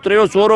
3-4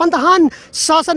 15,000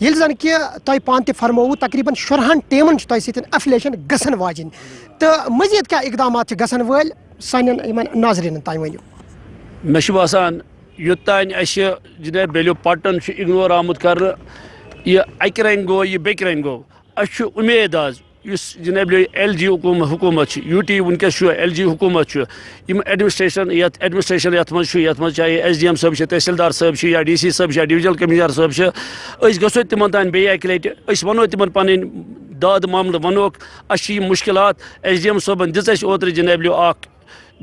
یل زن کہ تہ پان تہ فرمو تقریباً 16 ٹیمن تہ ستن ایفلیشن گھن واجن تو مزید کیا اقدامات گھن ول سان ناظرین تین ورنو مے باسان یوتان جناب بیلیو پٹن اگنور آمت کر یہ اکہ رنگ گو یہ بیک رنگ گو اس امید آز اس جناب ایل جی حکومت یو ٹی ونکس ایل جی حکومت ایڈمنسٹریشن یت من چاہے ایس ڈی ایم صاحب تحصیلدار صاحب یا ڈی سی صاحب یا ڈویژنل کمشنر صاحب گھو تمن تان بیٚیہِ اکہ لٹہ ونو تمن پن داد معاملہ ونوک اس مشکلات ایس ڈی ایم صاحبن دِژ اوترٕ جناب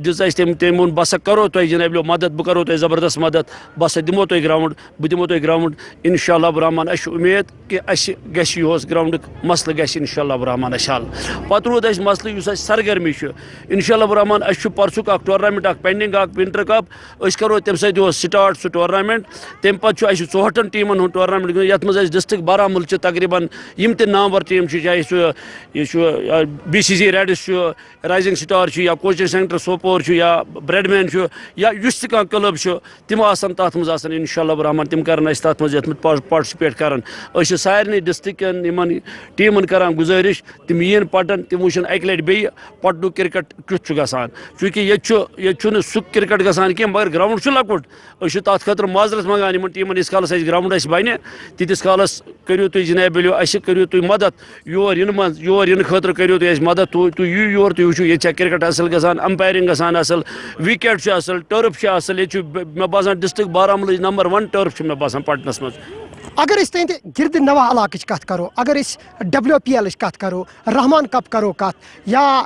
تم وون بہٕ کرو تۄہہِ جناب مدد بہٕ کرو تۄہہِ زبردست مدد بہٕ دمو تۄہہِ گراؤنڈ بہٕ دمو تۄہہِ گراؤنڈ انشاء اللہ برحمان اس امید کہ اس گژھِ یہس گراؤنڈُک مسلہٕ گژھِ انشاء اللہ برحمان حل پتہٕ روٗد اسہِ مسلہٕ یُس اسہِ سرگرمی چھُ انشاء اللہ برحمان اس چھُ پرسُک اکھ ٹورنامنٹ اکھ پینڈنگ اکھ ونٹر کپ أسۍ کرو تمہِ سۭتۍ دِمو سٹارٹ سُہ ٹورنامنٹ تمہِ پتہٕ چھُ اسہِ 64 ٹیمن ہُنٛد ٹورنامنٹ گِنٛدُن یتھ منٛز اسہِ ڈسٹرک بارہمولہ چھِ تقریباً یِم تہِ نامور ٹیٖم چھِ چاہے سُہ یہِ چھُ بی سی سی ریڈس چھُ رایزنگ سٹار چھُ یا کوچنگ سینٹر سوپور چھُ یا بریڈ مین چھُ یا یُس تہِ کانٛہہ کلب چھُ تِم آسن تتھ منٛز آسن انشاء اللہ برحمان تِم کرن اسہِ تتھ منٛز یتھ منٛز پاٹسپیٹ کرن أسۍ چھِ سارنٕے ڈسٹرکن یِمن ٹیٖمن کران گُزٲرِش تِم یِن پٹن تِم وٕچھن اکہِ لٹہِ بیٚیہِ پٹنُک کرکٹ کیُتھ چھُ گژھان چوٗنٛکہِ ییٚتہِ چھُنہٕ سُہ کرکٹ گژھان کینٛہہ مگر گراوُنڈ چھُ لۄکُٹ أسۍ چھِ تتھ خٲطرٕ معذرت منٛگان یِمن ٹیٖمن ییٖتِس کالس اسہِ گراوُنڈ اسہِ بنہِ تیٖتِس کالس کٔرِو تُہۍ جناب علیو اسہِ کٔرِو تُہۍ مدد یور یِنہٕ خٲطرٕ کٔرِو تُہۍ اسہِ مدد تُہۍ یِیِو یور تُہۍ وٕچھِو ییٚتہِ چھا کرکٹ اصل گژھان امپایرِنگ گژھان اصل وِکیٹ چھُ اصل ٹرف چھُ اصل ییٚتہِ چھُ مےٚ باسان ڈسٹرک بارہمولہٕچ نمبر 1 ٹرف چھُ مےٚ باسان پٹنس منٛز اگر اس تہندِ گرد نواح علاقٕچ کتھ کرو اگر اس WPL کت کرو رحمان کپ کرو کت یا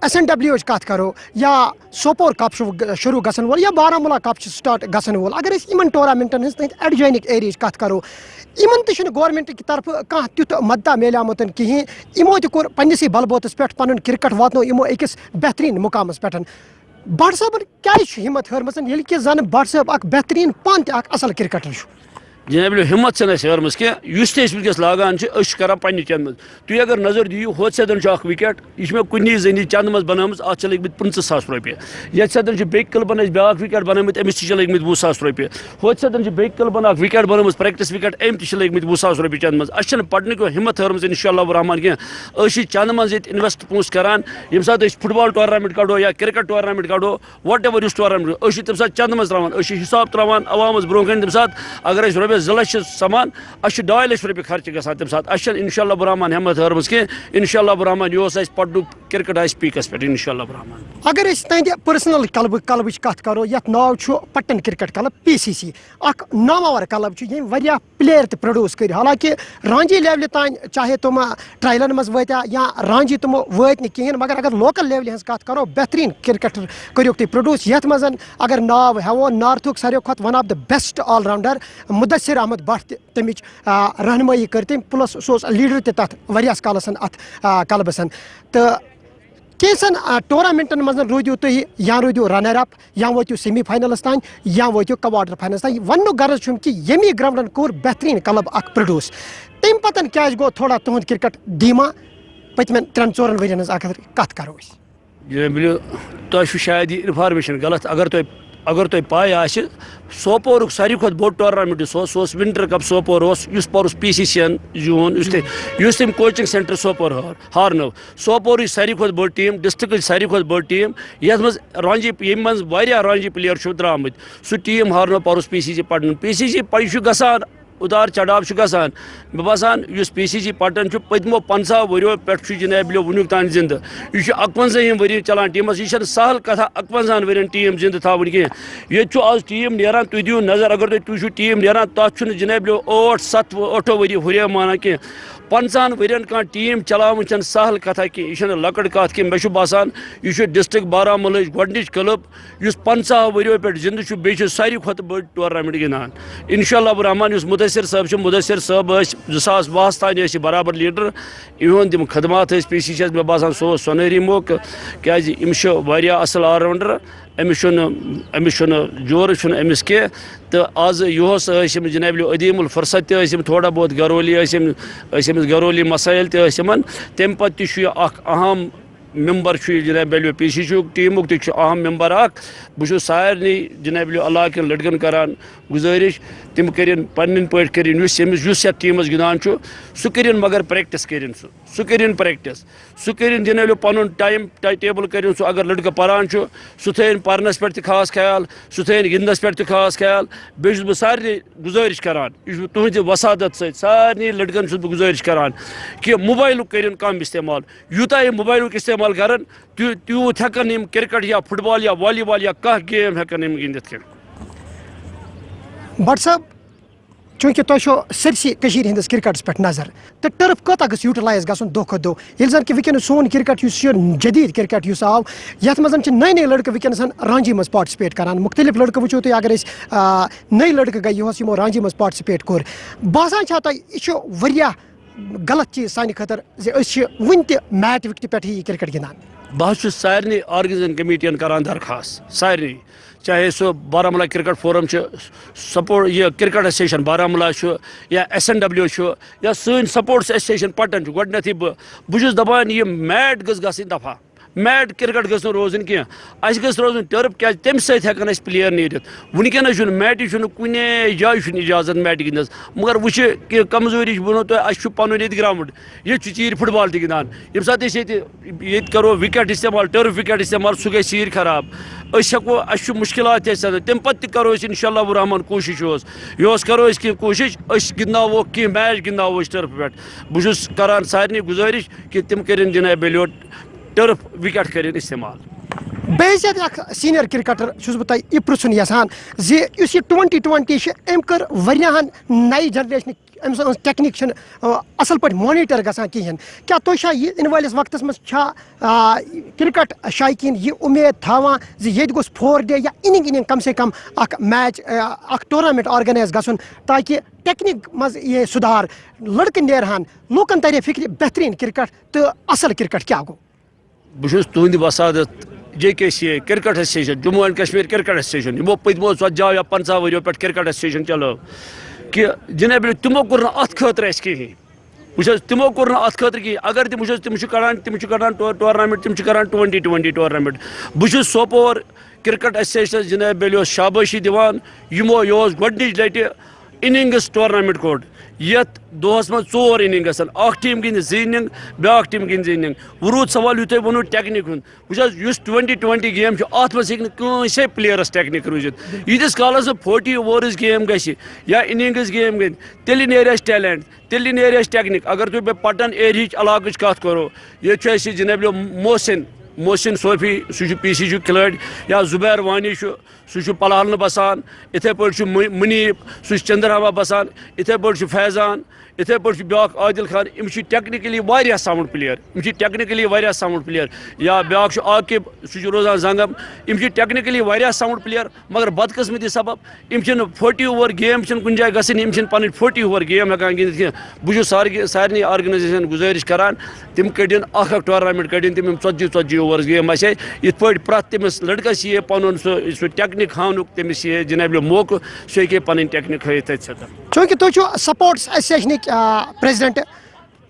SNW کت کرو یا سوپور کپ شروع گژھن وول یا بارہمولہ کپ سٹارٹ گژھن وول اگر اس یمن ٹورنامنٹن ہنز تہندِ ایڈجوینک ایریاہٕچ کت کرو یمن تہِ چھُنہٕ گورمنٹ کی طرف کانٛہہ تیُتھ مدتہ میلیومُت کِہیٖنۍ یمو تہِ کوٚر پننسٕے بلبوتس پٮ۪ٹھ پنُن کرکٹ واتنو یمو أکِس بہتریٖن مقامس پٮ۪ٹھ بٹ صٲبن کیٛازِ چھُ ہمت ہٲرمٕژ ییٚلہِ کہِ زن بٹ صٲب اکھ بہتریٖن پانہٕ تہِ اکھ اصل کرکٹر چھُ جناب ہمت چھنہٕ اَسہِ ہٲرمٕژ کینٛہہ یُس تہِ أسۍ وٕنکٮ۪س لاگان چھِ أسۍ چھِ کران پننہِ چندٕ منٛز تُہۍ اگر نظر دِیِو ہوٚتہِ سیٚدن چھُ اکھ وِکیٹ یہِ چھِ مےٚ کُنی زٔنی چندٕ منٛز بنٲومٕژ اتھ چھِ لٔگمٕتۍ 25,000 رۄپیہِ یتھ سیٚدن چھِ بیٚکہِ کلبن اَسہِ بیٛاکھ وِکیٹ بنٲومٕتۍ أمِس تہِ چھِ لٔگمٕتۍ 20,000 رۄپیہِ ہوٚتہِ سیٚدن چھِ بیٚکہِ کلبن اکھ وِکیٹ بنٲومٕژ پریکٹس وِکیٹ أمۍ تہِ چھِ لٔگمٕتۍ 20,000 رۄپیہِ چندٕ منٛز اَسہِ چھنہٕ پٹنٕکیو ہمت ہٲرمٕژ انشاء اللہ برحمان کینٛہہ أسۍ چھِ چندٕ منٛز ییٚتہِ اِنویسٹ پونٛسہٕ کران ییٚمہِ ساتہٕ أسۍ فٹ بال ٹورنامنٹ کڑو یا cricket tournament crore what ever یُس ٹورنامنٹ أسۍ چھِ تمہِ ساتہٕ چندٕ منٛز تراوان أسۍ چھِ حساب تراوان عوامس برونٛہہ کَنہِ تمہِ ساتہٕ اگر أسۍ رۄپیس 2 لچھ چھِ سمان اَسہِ چھِ 2 لچھ رۄپیہِ خرچہِ گژھان تمہِ ساتہٕ اَسہِ چھنہٕ انشاء اللہ برحمان ہمت ہٲرمٕژ کینٛہہ انشاء اللہ برحمان یہِ اوس اَسہِ پٹنُک کرکٹ آسہِ پیٖکس پٮ۪ٹھ انشاء اللہ برحمان اگر اس تہندِ پٔرسنل کلبٕچ کتھ کرو یتھ ناو چھُ پٹن کرکٹ کلب PCC اکھ نامور کلب چھُ ییٚمۍ واریاہ پٕلیر تہِ پرٛوڈیوٗس کٔرۍ حالانکہِ رانجی لیولہِ تانۍ چاہے تِم ٹرٛایلن منٛز وٲتیا یا رانجی تِمو وٲتۍ نہٕ کِہیٖنۍ مگر اگر لوکل لیولہِ ہٕنٛز کتھ کرو بہتریٖن کرکٹر کٔرِکھ تُہۍ پرٛوڈیوٗس یتھ منٛز اگر ناو ہٮ۪مو نارتھُک ساروی کھۄتہٕ one of the best all rounder Mudassir Ahmad Bhat تہِ تمِچ رہنمٲیی کٔر تٔمۍ پٕلس سُہ اوس لیٖڈر تہِ تتھ واریاہس کالس اتھ کلبس تہٕ کینٛژن ٹورنامنٹن منٛز روٗدِو تُہۍ یا روٗدِو رنر اپ یا وٲتِو سیمی فاینلس تانۍ یا وٲتِو کوارٹر فاینلس تانۍ وننُک غرض چھُم کہِ ییٚمی گراونڈن کوٚر بہتریٖن کلب اکھ پرٛوڈیوٗس تمہِ پتن کیٛازِ گوٚو تھوڑا تُہُنٛد کرکٹ دھیٖما پٔتمٮ۪ن 3-4 ؤرین ہٕنٛز اگر کتھ کرو أسۍ جناب تۄہہِ چھُ شاید یہِ انفارمیشن غلط اگر تۄہہِ پاے آسہِ سوپورُک ساروی کھۄتہٕ بوٚڑ ٹورنامنٹ سُہ اوس ونٹر کپ سوپور اوس یُس پوٚرُس PCC یَن زیوٗن یُس تٔمۍ کوچنگ سینٹر سوپور ہارنٲو سوپورٕچ ساروی کھۄتہٕ بٔڑ ٹیٖم ڈسٹرکٕچ ساروی کھۄتہٕ بٔڑ ٹیٖم یتھ منٛز ییٚمہِ منٛز واریاہ رانجی پٕلیر چھُ درٛامٕتۍ سُہ ٹیٖم ہارنٲو پوٚرُس PCC پٹن PCC یہِ چھُ گژھان اتار چڑاو چھُ گژھان مےٚ باسان یُس PCC پٹن چھُ پٔتمو 50 ؤرۍیو پٮ۪ٹھ چھُ جناب وٕنیُک تانۍ زنٛدٕ یہِ چھُ 51 ؤری چلان ٹیٖمس یہِ چھنہٕ سہل کتھا 51 ؤرین ٹیٖم زنٛدٕ تھاوٕنۍ کینٛہہ ییٚتہِ چھُ آز ٹیٖم نیران تُہۍ دِیِو نظر اگر تُہۍ وٕچھِو ٹیٖم نیران تتھ چھُنہٕ جناب 8 ؤری ہُرے مانان کینٛہہ 50 ؤرین کانٛہہ ٹیٖم چلاوٕنۍ چھنہٕ سہل کتھا کینٛہہ یہِ چھنہٕ لۄکٕٹ کتھ کینٛہہ مےٚ چھُ باسان یہِ چھُ ڈسٹرک بارہمولہٕچ گۄڈنِچ کلب یُس 50 ؤرۍیو پٮ۪ٹھ زنٛدٕ چھُ بیٚیہِ چھُ ساروی کھۄتہٕ بٔڑ ٹورنامنٹ گِنٛدان انشاء اللہ برحمان یُس مُدثر صٲب چھُ مُدثر صٲب ٲسۍ 2020 تانۍ ٲسۍ یہِ برابر لیٖڈر یِہُنٛد تِم خدمات ٲسۍ PCC یَس مےٚ باسان سُہ اوس سۄنٲری موقعہٕ کیٛازِ أمِس چھُ واریاہ اصل آل راونڈر أمِس چھُنہٕ جورٕ چھُنہٕ أمِس کینٛہہ تہٕ آز یِہُس ٲسۍ یِم جناب عدیٖم الفرصت تہِ ٲسۍ یِم تھوڑا بہت گرولی ٲسۍ أمِس گرولی مسٲیل تہِ ٲسۍ یِمن تمہِ پتہٕ تہِ چھُ یہِ اکھ اہم ممبر چھُ یہِ جناب PCC یُک ٹیٖمُک تہِ چھُ اہم ممبر اکھ بہٕ چھُس سارنٕے جناب علاقہٕ کٮ۪ن لڑکن کران گُزٲرِش تم کرن پنن پٲٹھۍ کرن یُس یتھ ٹیمس گِنٛدان چھُ سُہ کرن مگر پریکٹس کرن سُہ کرن پریکٹس سُہ کرن جناب پنن ٹائم ٹیبل کرن سُہ اگر لڑکہٕ پران چھُ سُہ تھٲیِن پرنس پٮ۪ٹھ تہِ خاص خیال سُہ تھٲیِن گِنٛدنس پٮ۪ٹھ تہِ خاص خیال بیٚیہِ چھُس بہٕ سارنٕے گُزٲرِش کران یہِ چھُس بہٕ تُہنٛدِ وسادت سۭتۍ سارنٕے لڑکن چھُس بہٕ گُزٲرِش کران کہِ موبایلُک کٔرِن کم استعمال یوٗتاہ یِم موبایلُک استعمال کرن تیوٗت ہٮ۪کن یِم کرکٹ یا فٹ بال یا والی بال یا کانٛہہ گیم ہٮ۪کن یِم گِنٛدِتھ کینٛہہ بٹ صٲب چونکہ تۄہہِ چھو سٲرسٕے کٔشیٖرِ ہِنٛدِس کرکٹس پٮ۪ٹھ نظر تہٕ ٹٔرٕف کوٗتاہ گژھِ یوٗٹِلایز گژھُن دۄہ کھۄتہٕ دۄہ ییٚلہِ زن کہِ وٕنکٮ۪نس سون کرکٹ یُس چھُ جدیٖد کرکٹ یُس آو یتھ منٛز چھِ نٔے نٔے لڑکہٕ وٕنکٮ۪نس رانجی منٛز پاٹسِپیٹ کران مختلف لڑکہٕ وٕچھو تُہۍ اگر أسۍ نٔے لڑکہٕ گٔے یِہُس یِمو رانجی منٛز پاٹسِپیٹ کوٚر باسان چھا تۄہہِ یہِ چھُ واریاہ غلط چیٖز سانہِ خٲطرٕ زِ أسۍ چھِ وُنہِ تہِ میٹ وِکٹہِ پٮ۪ٹھٕے یہِ کرکٹ گِنٛدان بہٕ حظ چھُس سارنٕے آرگنایزنگ کمیٹین کران درخواست سارنٕے چاہے سُہ بارہمولہ کرکٹ فورم چھُ سپورٹ یہ کرکٹ ایسوسیشن بارہمولہ چھُ یا SNW چھُ یا سٲنۍ سپورٹس ایسوسیشن پٹن چھُ گۄڈٕنیتھٕے بہٕ چھُس دپان یہِ میٹ گٔژھ گژھٕنۍ دفعہ میٹ کرکٹ گٔژھ نہٕ روزٕنۍ کینٛہہ اَسہِ گٔژھ روزُن ٹٔرٕف کیازِ تمہِ سۭتۍ ہٮ۪کن اَسہِ پٕلیر نیٖرِتھ وٕنکٮ۪نس چھُنہٕ میٹہِ چھُنہٕ کُنے جایہِ چھُنہٕ اِجازت میٹہِ گِنٛدنس مگر وٕچھِ کینٛہہ کمزوری چھِ بہٕ وَنو تۄہہِ اَسہِ چھُ پنُن ییٚتہِ گراوُنٛڈ ییٚتہِ چھُ ژیٖرۍ فٹ بال تہِ گِنٛدان ییٚمہِ ساتہٕ أسۍ ییٚتہِ کرو وِکٹ استعمال ٹٔرٕف وِکٹ استعمال سُہ گژھِ ژیٖرۍ خراب أسۍ ہٮ۪کو اَسہِ چھُ مُشکلات تہِ اَسہِ تمہِ پتہٕ تہِ کرو أسۍ اِنشاء اللہ الرحمان کوٗشِش یۄس کرو أسۍ کینٛہہ کوٗشِش أسۍ گِنٛدناوو کینٛہہ میچ گِنٛدناوو أسۍ ٹٔرفہِ پٮ۪ٹھ بہٕ چھُس کران سارنٕے گُزٲرِش کہِ تِم کٔرِنۍ جناب علی ٹٔرٕف وِکٹ کٔرِنۍ استعمال بیٚیہِ زیادٕ اکھ سیٖنیر کرکٹر چھُس بہٕ تۄہہِ یہِ پرٛژھُن یژھان زِ یُس یہِ 2020 چھِ أمۍ کٔر واریاہن نَیہِ جنریشنٕکۍ أمۍ سٕنٛز ٹیکنیٖک چھِنہٕ اَصٕل پٲٹھۍ مانیٖٹر گژھان کِہیٖنۍ کیٛاہ تُہۍ چھا یہِ یِنہٕ وٲلِس وقتس منٛز چھا کرکٹ شایقیٖن یہِ اُمید تھاوان زِ ییٚتہِ گوٚژھ 4 ڈے یا اِننٛگ کم سے کم اکھ میچ اکھ ٹورنامنٹ آرگنایز گژھُن تاکہِ ٹیکنیٖک منٛز یی سُدھار لڑکہٕ نیرہن لوٗکن ترِ فِکرِ بہتریٖن کرکٹ تہٕ اصل کرکٹ کیٛاہ گوٚو بہٕ چھُس تُہنٛدِ وسادت JKCA cricket association Jammu and Kashmir cricket association یِمو پٔتمو 40 یا 50 ؤرۍیو پٮ۪ٹھ کرکٹ ایسوسیشن چلٲو کہِ جناب تِمو کوٚر نہٕ اتھ خٲطرٕ اَسہِ کِہیٖنۍ وٕچھ حظ تِمو کوٚر نہٕ اتھ خٲطرٕ کِہیٖنۍ اگر تِم وٕچھ حظ تِم چھِ کڑان ٹورنامنٹ تِم چھِ کران 2020 ٹورنامنٹ بہٕ چھُس سوپور کرکٹ ایسوسیشنس جناب علی شابٲشی دِوان یِمو یہِ اوس گۄڈنِچ لٹہِ اِننٛگٕس ٹورنامنٹ کوٚڑ یتھ دۄہس منٛز 4 اِننٛگ گژھن اکھ ٹیٖم گِنٛدِ 2 اِننٛگ بیٛاکھ ٹیٖم گِنٛدِ 2 اِننٛگ وۄنۍ روٗد سوال یُتھ تۄہہِ ووٚنوُ ٹیکنیٖک ہُنٛد وٕچھ حظ یُس 2020 گیم چھُ اتھ منٛز ہیٚکہِ نہٕ کٲنٛسے پٕلیرس ٹیکنیٖک روٗزِتھ ییٖتِس کالس نہٕ 40 اوورٕز گیم گژھِ یا اِننٛگٕز گیم گِنٛدِ تیٚلہِ نیرِ اَسہِ ٹیلنٹ تیٚلہِ نیرِ اَسہِ ٹیکنیٖک اگر تُہۍ بیٚیہِ پٹن ایریہٕچ علاقٕچ کتھ کرو ییٚتہِ چھُ اَسہِ جناب محسن صوفی سُہ چھُ PCC کھِلٲڑۍ یا زُبیر وانی چھُ سُہ چھُ پلہالنہٕ بسان یِتھے پٲٹھۍ چھُ مُنیٖب سُہ چھُ چندرہاما بسان یِتھے پٲٹھۍ چھُ فیضان یِتھے پٲٹھۍ چھُ بیٛاکھ عادل خان یِم چھِ ٹیکنِکلی واریاہ ساوُنٛڈ پٕلیر یا بیٛاکھ چھُ عاقب سُہ چھُ روزان زنگم یِم چھِ ٹیکنِکلی واریاہ ساوُنٛڈ پٕلیر مگر بدقٕسمتی سبب یِم چھِنہٕ 40 اوور گیم چھِنہٕ کُنہِ جایہِ گژھٕنۍ یِم چھِنہٕ پنٕنۍ 40 اوور گیم ہٮ۪کان گِنٛدِتھ کینٛہہ بہٕ چھُس سارنٕے آرگنایزیشن گُزٲرِش کران تِم کٔڑِنۍ اکھ ٹورنامنٹ کٔڑِنۍ تِم یِم 40 اوورٕز گیم آسہِ ہے یِتھ پٲٹھۍ پرٛٮ۪تھ تٔمِس لڑکس یی پنُن سُہ ٹیکنیٖک ہاونُک تٔمِس یی جناب موقعہٕ سُہ ہیٚکہِ پنٕنۍ ٹیکنیٖک ہٲیِتھ تتہِ سٮ۪تھ چوٗنٛکہِ تُہۍ چھِو سپورٹس ایسوسیشنٕکۍ پریزڈنٹ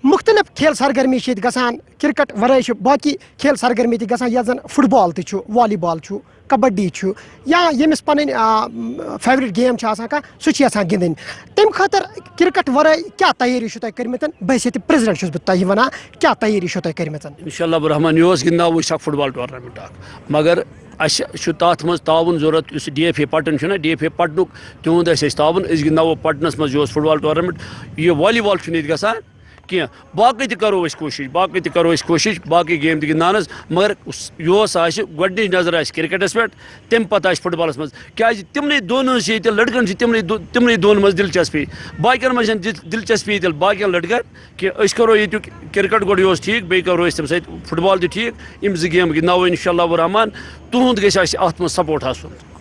مختلف کھیل سرگرمی چھِ ییٚتہِ گژھان کرکٹ ورٲے چھِ باقٕے کھیل سرگرمی تہِ گژھان یتھ زن فٹ بال تہِ چھُ والی بال چھُ کبڈی چھُ یا ییٚمِس پنٕنۍ فیورٹ گیم چھِ آسان کانٛہہ سُہ چھِ یژھان گِنٛدٕنۍ تمہِ خٲطرٕ کرکٹ ورٲے کیٛاہ تیٲری چھُو تۄہہِ کٔرمٕژ بہٕ چھُس ییٚتہِ پریزڈنٹ چھُس بہٕ تۄہہِ ونان کیٛاہ تیٲری چھو تۄہہِ کٔرمٕژ انشاء اللہ الرحمان یہِ اوس گِنٛدناوو أسۍ اکھ فٹ بال ٹورنامنٹ اکھ مگر اَسہِ چھُ تَتھ منٛز تعاوُن ضوٚرتھ یُس DFA پٹن چھُنہ DFA پٹنُک تِہُنٛد ٲسۍ أسۍ تعاوُن أسۍ گِنٛدناوو پٹنس منٛز یہِ اوس فٹ بال ٹورنامنٹ یہِ والی بال چھُنہٕ ییٚتہِ گژھان کینٛہہ باقٕے تہِ کرو أسۍ کوٗشِش باقٕے گیم تہِ گِنٛدناونس مگر یۄس آسہِ گۄڈنِچ نظر آسہِ کرکٹس پٮ۪ٹھ تمہِ پتہٕ آسہِ فٹ بالس منٛز کیٛازِ تِمنٕے دۄن ہٕنٛز چھِ ییٚتہِ لڑکن چھِ تِمنٕے دۄن منٛز دلچسپی باقین منٛز چھنہٕ دلچسپی تیٚلہِ باقین لڑکن کہِ أسۍ کرو ییٚتیُک کرکٹ گۄڈٕ یہِ اوس ٹھیٖک بیٚیہِ کرو أسۍ تمہِ سۭتۍ فٹ بال تہِ ٹھیٖک یِم 2 گیمہٕ گِنٛدناوو انشاء اللہ الرحمان تُہُنٛد گژھِ اَسہِ اتھ منٛز سپورٹ آسُن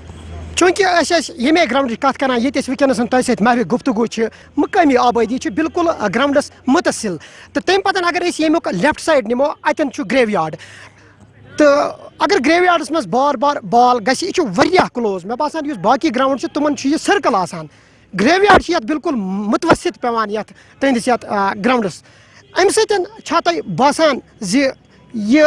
چوٗنٛکہِ أسۍ ٲسۍ ییٚمے گراوُنڈٕچ کتھ کران ییٚتہِ أسۍ وٕنکیٚنس تۄہہِ سۭتۍ محوِ گفتگوٗ چھِ مقٲمی آبٲدی چھِ بالکل گراوُنڈس مُتصل تہٕ تمہِ پتہٕ اگر أسۍ ییٚمیُک لیفٹ سایڈ نِمو اتٮ۪ن چھُ گریو یاڈ تہٕ اگر گریو یاڈس منٛز بار بال گژھِ یہِ چھُ واریاہ کلوز مےٚ باسان یُس باقٕے گراوُنڈ چھِ تِمن چھُ یہِ سٔرکل آسان گریو یاڈ چھِ یتھ بالکل مُتوسط پیوان یتھ تُہنٛدِس یتھ گراوُنڈس امہِ سۭتۍ چھا تۄہہِ باسان زِ یہِ